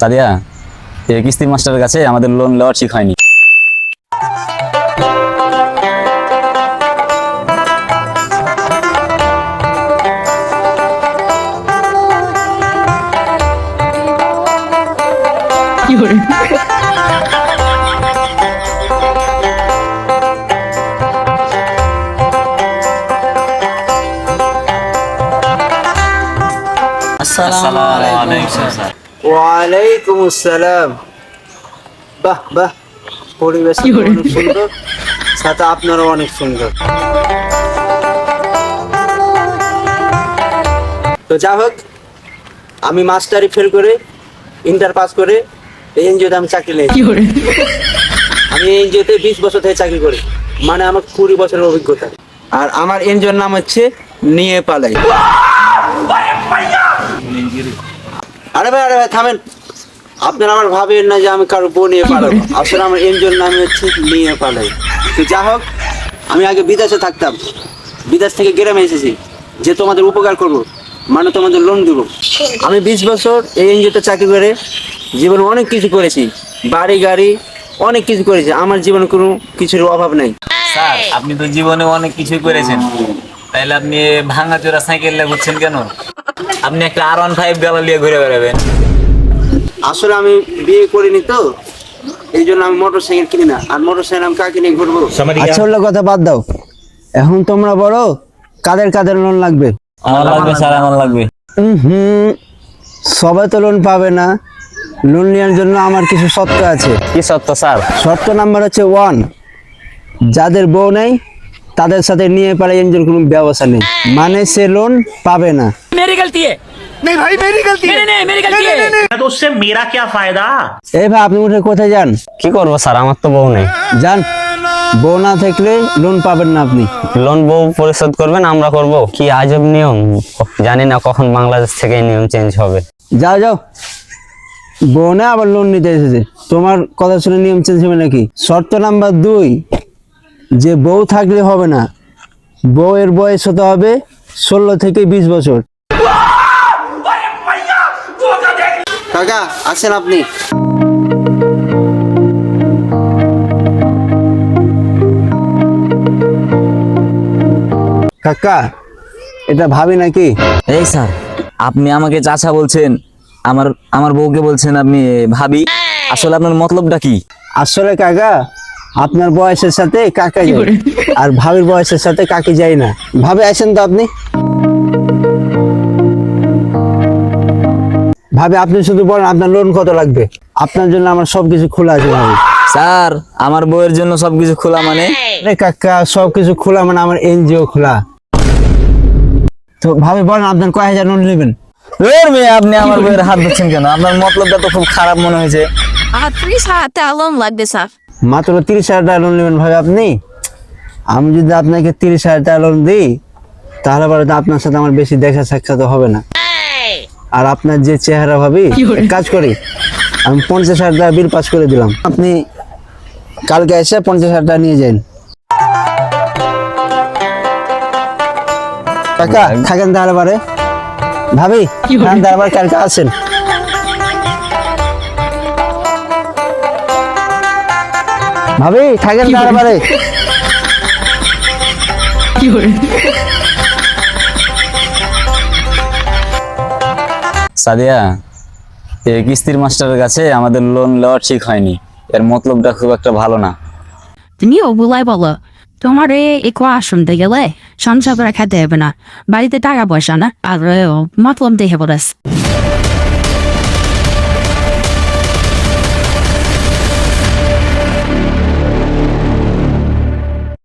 সাদিয়া, এই কিস্তি মাস্টারের কাছে আমাদের লোন নেওয়া ঠিক হয়নি। আসসালামু আলাইকুম স্যার। ওয়ালাইকুম আসসালাম। বাহ বাহ, পরিবেশ অনেক সুন্দর, সাথে আপনারও অনেক সুন্দর। তো যা হোক, আমি মাস্টারি ফেল করে ইন্টার পাস করে এই এনজিওতে আমি চাকরি নেই। আমি এই এনজিওতে 20 বছর থেকে চাকরি করি, মানে আমার 20 বছরের অভিজ্ঞতা। আর আমার এনজিওর নাম হচ্ছে নিয়ে পালাই। আরে ভাই থামেন, আপনারা আমার ভাবেন না যে আমি কারো বউ নিয়ে পালাবো। আসলে আমার এনজিওর নাম হচ্ছে নিয়ে পালাই। তো যা হোক, আমি আগে বিদেশে থাকতাম, বিদেশ থেকে গ্রামে এসেছি যে তোমাদের উপকার করব, মানে তোমাদের লোন দেবো। আমি 20 বছর এই এনজিওতে চাকরি করে জীবনে অনেক কিছু করেছি, বাড়ি গাড়ি অনেক কিছু করেছি। আমার জীবনে কোনো কিছুর অভাব নাই। স্যার, আপনি তো জীবনে অনেক কিছুই করেছেন, তাইলে আপনি ভাঙা চোরা সাইকেল ঘুরছেন কেন? আপনি একটা R15 গালা নিয়ে ঘুরে বেড়াবেন। আসলে আমি বিয়ে করিনি তো, এই জন্য আমি মোটর সাইকেল কিনি না। আর মোটর সাইকেল আমি কাকে নিয়ে ঘুরবো? আচ্ছা ওগুলো কথা বাদ দাও, এখন তোমরা বড়, কাদের কাদের লোন লাগবে? আমার লাগবে স্যার, আমার লাগবে। সবাই তো লোন পাবে না। লোন নেওয়ার জন্য আমার কিছু শর্ত আছে। কি সত্য স্যার? শর্ত নাম্বার হচ্ছে 1, যাদের বউ নেই তাদের সাথে নিয়ে পারে এনজিওর কোনো ব্যবস্থা নেই, মানে সে লোন পাবে না। मेरी गलती है। नहीं भाई मेरी गलती है। नहीं मेरी गलती है। तो उससे मेरा क्या फायदा? এই ভাই, আপনি উঠে কোথায় যান? কি করবো স্যার, আমার তো বউ নেই। যান, বউ না থাকলে লোন পাবেন না আপনি। লোন বউ পরিশোধ করবেন, আমরা করব? কি আজব নিয়ম, জানি না কখন বাংলাদেশ থেকে এই নিয়ম চেঞ্জ হবে। যাও যাও, বউ না আবার লোন নিতে এসেছে, তোমার কথা শুনে নিয়ম চেঞ্জ হবে নাকি? শর্ত নাম্বার 2, যে বউ থাকলে হবে না, বউয়ের বয়স হতে হবে 16 থেকে 20 বছর। কাকা আছেন আপনি? কাকা, এটা ভাবি নাকি? এই স্যার, আপনি আমাকে চাচা বলছেন, আমার আমার বউকে বলছেন আপনি ভাবি। আসলে আপনার মতলবটা কি? আসলে কাকা, আপনার বয়সের সাথে কাকা যায়, আর ভাবির বয়সের সাথে কাকি যায় না। ভাবে আসেন তো আপনি। ভাবে আপনি শুধু বলেন আপনার লোন কত লাগবে, আপনার জন্য আমার সবকিছু খোলা আছে। ভাবি স্যার, আমার বউয়ের জন্য সবকিছু খোলা মানে? আরে কাকা, সবকিছু খোলা মানে আমার এনজিও খোলা। তো ভাবে বলেন আপনার কয় হাজার লোন নেবেন? আপনি আমার বউয়ের হাত ধরছেন কেন? আপনার মতলবটা তো খুব খারাপ মনে হয়েছে। 30,000 লোন লাগবে স্যার। মাত্র 30,000 টাকা লোন নেবেন ভাবে আপনি? আমি যদি আপনাকে 30,000 টাকা লোন দিই, তাহলে পরে তো আপনার সাথে আমার বেশি দেখা সাক্ষাৎ হবে না। আর আপনার যে চেহারা ভাবি, কাজ করি আমি 50,000 টাকা বিল পাস করে দিলাম, আপনি কালকে এসে 50,000 টাকা নিয়ে যান। কাকা থাকেন তাহলে পারে। ভাবি তারপর কালকে আসেন। ভাবি থাকেন তাহলে পারে। সাদিয়া, এই কিস্তির মাস্টারের কাছে আমাদের লোন নেওয়া ঠিক হয়নি। এর মতলবটা খুব একটা ভালো না। তুমিও বলাই বলো, তোমার একটু আসতে গেলে সংসার করে খেতে হবে না, বাড়িতে টাকা পয়সা না, আর মতলব দেখে বলেস।